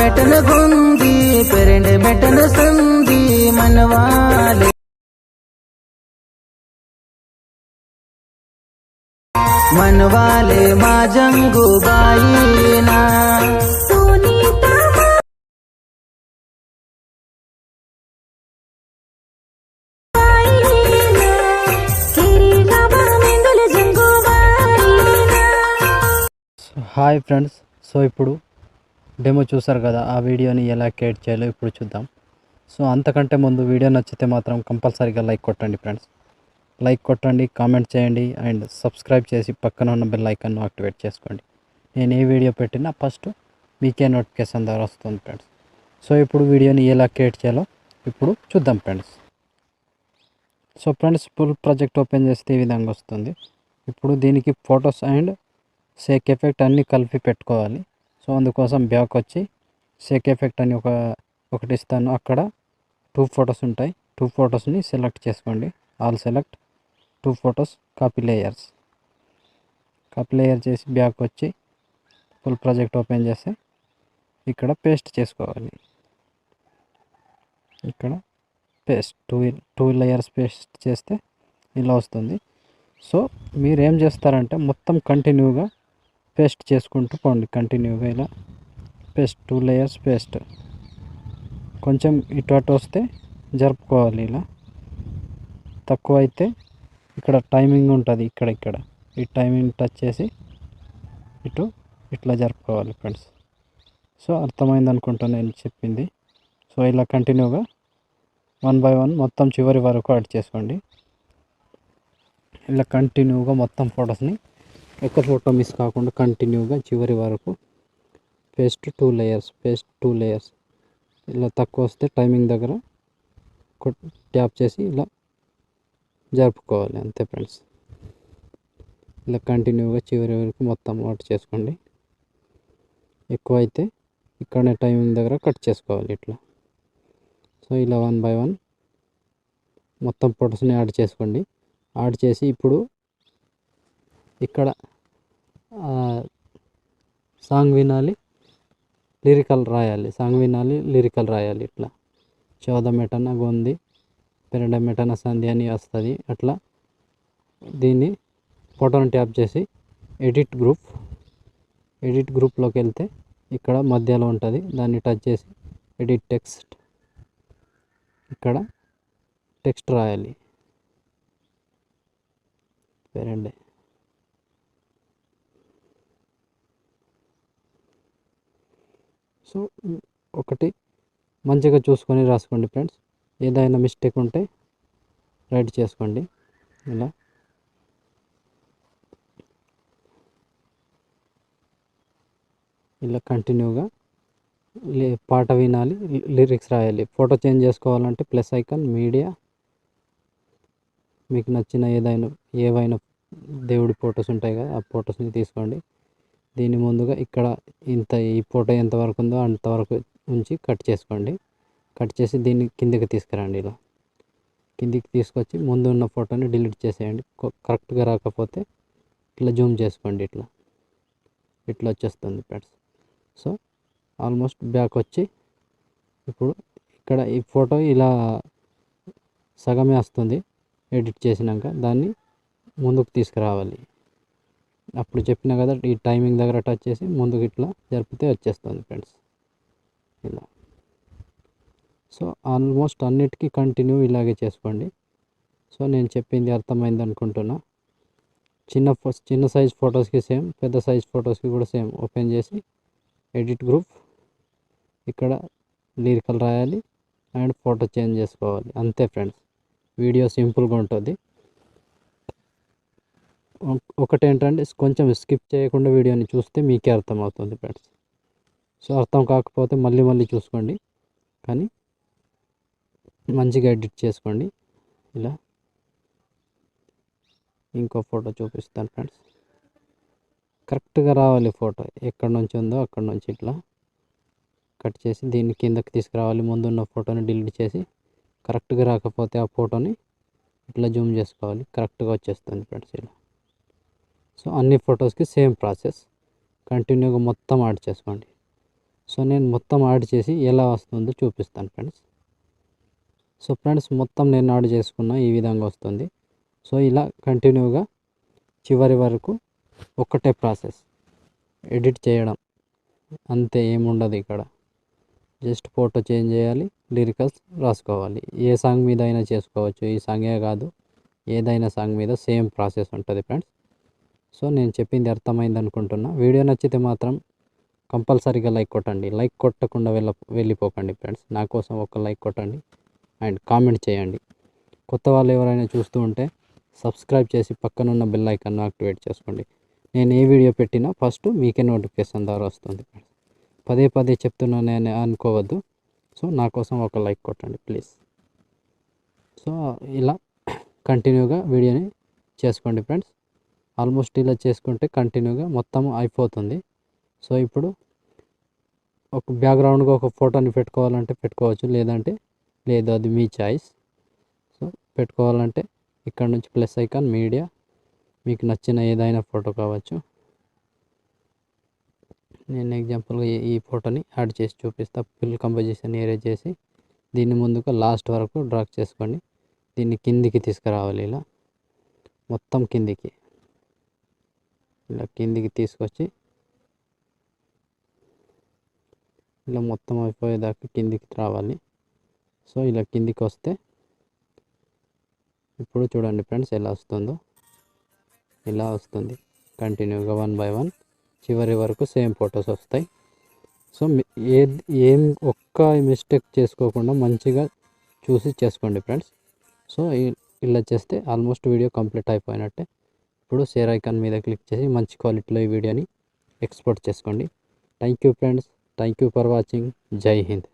మెటన గుంది పెరెండ మెటన సంది మనవాలే मनवाले माजंगु बाईना hi friends, so ఇప్పుడు demo చూసారు కదా. ఆ వీడియోని ఎలా క్రియేట్ చేయాలో ఇప్పుడు చూద్దాం. సో అంతకంటే ముందు వీడియో నచ్చితే మాత్రం కంపల్సరీగా లైక్ కొట్టండి ఫ్రెండ్స్. లైక్ కొట్టండి, కామెంట్ చేయండి అండ్ సబ్స్క్రైబ్ చేసి పక్కన ఉన్న బెల్ ఐకాన్ను యాక్టివేట్ చేసుకోండి. నేను ఏ వీడియో పెట్టినా ఫస్ట్ మీకే నోటిఫికేషన్ ద్వారా వస్తుంది ఫ్రెండ్స్. సో ఇప్పుడు వీడియోని ఎలా క్రియేట్ చేయాలో ఇప్పుడు చూద్దాం friends. So friends, full project open చేస్తే ఈ విధంగా వస్తుంది. ఇప్పుడు దీనికి ఫొటోస్ అండ్ షేక్ ఎఫెక్ట్ అన్నీ కలిపి పెట్టుకోవాలి. సో అందుకోసం బ్యాక్ వచ్చి షేక్ ఎఫెక్ట్ అని ఒకటి ఇస్తాను. అక్కడ 2 ఫొటోస్ ఉంటాయి. 2 ఫొటోస్ని సెలెక్ట్ చేసుకోండి. All select 2 photos, copy layer చేసి బ్యాక్ వచ్చి ఫుల్ ప్రాజెక్ట్ ఓపెన్ చేస్తే ఇక్కడ పేస్ట్ చేసుకోవాలి. ఇక్కడ పేస్ట్ 2 లేయర్స్ పేస్ట్ చేస్తే ఇలా వస్తుంది. సో మీరు ఏం చేస్తారంటే మొత్తం కంటిన్యూగా పేస్ట్ చేసుకుంటూ పోండి. కంటిన్యూగా ఇలా పేస్ట్ 2 లేయర్స్ పేస్ట్. కొంచెం ఇటు అటు వస్తే జరుపుకోవాలి. ఇలా తక్కువ అయితే ఇక్కడ టైమింగ్ ఉంటుంది. ఇక్కడ ఈ టైమింగ్ టచ్ చేసి ఇట్లా జరుపుకోవాలి ఫ్రెండ్స్. సో అర్థమైంది అనుకుంటా నేను చెప్పింది. సో ఇలా కంటిన్యూగా 1 by 1 మొత్తం చివరి వరకు యాడ్ చేసుకోండి. ఇలా కంటిన్యూగా మొత్తం ఫొటోస్ని ఒక ఫోటో మిస్ కాకుండా కంటిన్యూగా చివరి వరకు పేస్ట్ 2 లేయర్స్. ఇలా తక్కువ వస్తే టైమింగ్ దగ్గర ట్యాప్ చేసి ఇలా జరుపుకోవాలి. అంతే ఫ్రెండ్స్. ఇలా కంటిన్యూగా చివరి వరకు మొత్తం యాడ్ చేసుకోండి. ఎక్కువ అయితే ఇక్కడనే టైమింగ్ దగ్గర కట్ చేసుకోవాలి ఇట్లా. సో ఇలా 1 by 1 మొత్తం ఫొటోస్ని యాడ్ చేసుకోండి. యాడ్ చేసి ఇప్పుడు ఇక్కడ సాంగ్ వినాలి, లిరికల్ రాయాలి. ఇట్లా 14 మెటన గొంది పెరడ మెటన సంధి అని వస్తుంది. అట్లా దీన్ని ఫోటోని ట్యాప్ చేసి ఎడిట్ గ్రూప్లోకి వెళ్తే ఇక్కడ మధ్యలో ఉంటుంది. దాన్ని టచ్ చేసి ఎడిట్ టెక్స్ట్, ఇక్కడ టెక్స్ట్ రాయాలి. పెరండే సో ఒకటి మంచిగా చూసుకొని రాసుకోండి ఫ్రెండ్స్. ఏదైనా మిస్టేక్ ఉంటే రైట్ చేసుకోండి. ఇలా కంటిన్యూగా పాట వినాలి, లిరిక్స్ రాయాలి. ఫోటో చేంజ్ చేసుకోవాలంటే ప్లస్ ఐకాన్, మీడియా, మీకు నచ్చిన ఏవైనా దేవుడి ఫొటోస్ ఉంటాయి కదా, ఆ ఫొటోస్ని తీసుకోండి. దీని ముందుగా ఇక్కడ ఈ ఫోటో ఎంతవరకు ఉందో అంతవరకు ఉంచి కట్ చేసుకోండి. కట్ చేసి దీన్ని కిందకి తీసుకురండి. ఇలా కిందికి తీసుకొచ్చి ముందు ఉన్న ఫోటోని డిలీట్ చేసేయండి. కరెక్ట్గా రాకపోతే ఇట్లా జూమ్ చేసుకోండి. ఇట్లా వచ్చేస్తుంది ఫ్రెండ్స్. సో ఆల్మోస్ట్ బ్యాక్ వచ్చి ఇప్పుడు ఇక్కడ ఈ ఫోటో ఇలా సగమే వస్తుంది. ఎడిట్ చేసినాక దాన్ని ముందుకు తీసుకురావాలి. అప్పుడు చెప్పినా కదా, ఈ టైమింగ్ దగ్గర టచ్ చేసి ముందుకు ఇట్లా జరిపితే వచ్చేస్తుంది ఫ్రెండ్స్ ఇలా. సో ఆల్మోస్ట్ అన్నిటికీ కంటిన్యూ ఇలాగే చేసుకోండి. సో నేను చెప్పింది అర్థమైంది అనుకుంటున్నా. చిన్న సైజ్ ఫొటోస్కి సేమ్, పెద్ద సైజ్ ఫొటోస్కి కూడా సేమ్. ఓపెన్ చేసి ఎడిట్ గ్రూప్, ఇక్కడ లిరికల్ రాయాలి అండ్ ఫోటో చేంజ్ చేసుకోవాలి. అంతే ఫ్రెండ్స్. వీడియో సింపుల్గా ఉంటుంది. ఒకటేంటంటే కొంచెం స్కిప్ చేయకుండా వీడియోని చూస్తే మీకే అర్థమవుతుంది ఫ్రెండ్స్. సో అర్థం కాకపోతే మళ్ళీ చూసుకోండి, కానీ మంచిగా ఎడిట్ చేసుకోండి. ఇలా ఇంకో ఫోటో చూపిస్తాను ఫ్రెండ్స్. కరెక్ట్గా రావాలి ఫోటో. ఎక్కడి నుంచి ఉందో అక్కడ నుంచి ఇట్లా కట్ చేసి దీన్ని కిందకి తీసుకురావాలి. ముందున్న ఫోటోని డిలీట్ చేసి కరెక్ట్గా రాకపోతే ఆ ఫోటోని ఇట్లా జూమ్ చేసుకోవాలి. కరెక్ట్గా వచ్చేస్తుంది ఫ్రెండ్స్ ఇలా. సో అన్ని ఫొటోస్కి సేమ్ ప్రాసెస్. కంటిన్యూగా మొత్తం యాడ్ చేసుకోండి. సో నేను మొత్తం యాడ్ చేసి ఎలా వస్తుందో చూపిస్తాను ఫ్రెండ్స్. సో ఫ్రెండ్స్ మొత్తం నేను యాడ్ చేసుకున్న ఈ విధంగా వస్తుంది. సో ఇలా కంటిన్యూగా చివరి వరకు ఒక్కటే ప్రాసెస్, ఎడిట్ చేయడం అంతే, ఏముండదు ఇక్కడ. జస్ట్ ఫోటో చేంజ్ చేయాలి, లిరికల్స్ రాసుకోవాలి. ఏ సాంగ్ మీద అయినా చేసుకోవచ్చు, ఈ సాంగే కాదు ఏదైనా సాంగ్ మీద సేమ్ ప్రాసెస్ ఉంటుంది ఫ్రెండ్స్. సో నేను చెప్పింది అర్థమైంది అనుకుంటున్నా. వీడియో నచ్చితే మాత్రం కంపల్సరీగా లైక్ కొట్టండి. లైక్ కొట్టకుండా వెళ్ళిపోకండి ఫ్రెండ్స్. నా కోసం ఒక లైక్ కొట్టండి అండ్ కామెంట్ చేయండి. కొత్త వాళ్ళు ఎవరైనా చూస్తూ ఉంటే సబ్స్క్రైబ్ చేసి పక్కనున్న బెల్ ఐకాన్ను యాక్టివేట్ చేసుకోండి. నేను ఏ వీడియో పెట్టినా ఫస్ట్ మీకే నోటిఫికేషన్ ద్వారా వస్తుంది ఫ్రెండ్స్. పదే పదే చెప్తున్నానని అనుకోవద్దు. సో నా కోసం ఒక లైక్ కొట్టండి ప్లీజ్. సో ఇలా కంటిన్యూగా వీడియోని చేసుకోండి ఫ్రెండ్స్. ఆల్మోస్ట్ ఇలా చేసుకుంటే కంటిన్యూగా మొత్తం అయిపోతుంది. సో ఇప్పుడు ఒక బ్యాక్గ్రౌండ్గా ఒక ఫోటోని పెట్టుకోవాలంటే పెట్టుకోవచ్చు, లేదంటే లేదు, అది మీ చాయిస్. సో పెట్టుకోవాలంటే ఇక్కడ నుంచి ప్లస్ ఐకాన్, మీడియా, మీకు నచ్చిన ఏదైనా ఫోటో కావచ్చు. నేను ఎగ్జాంపుల్గా ఈ ఫోటోని యాడ్ చేసి చూపిస్తా. ఫుల్ కంపోజిషన్ ఏరియా చేసి దీన్ని ముందుగా లాస్ట్ వరకు డ్రాగ్ చేసుకోండి. దీన్ని కిందికి తీసుకురావాలి, ఇలా మొత్తం కిందికి, ఇలా కిందికి తీసుకొచ్చి ఇలా మొత్తం అయిపోయేదాకా కిందికి రావాలి. సో ఇలా కిందికి వస్తే ఇప్పుడు చూడండి ఫ్రెండ్స్ ఎలా వస్తుందో. ఇలా వస్తుంది కంటిన్యూగా 1 by 1 చివరి వరకు సేమ్ ఫొటోస్ వస్తాయి. సో ఏం ఒక్క మిస్టేక్ చేసుకోకుండా మంచిగా చూసి చేసుకోండి ఫ్రెండ్స్. సో ఇలా చేస్తే ఆల్మోస్ట్ వీడియో కంప్లీట్ అయిపోయినట్టే. ఇప్పుడు షేర్ ఐకాన్ మీద క్లిక్ చేసి మంచి క్వాలిటీలో ఈ వీడియోని ఎక్స్పోర్ట్ చేసుకోండి. Thank you friends, thank you for watching. జై హింద్.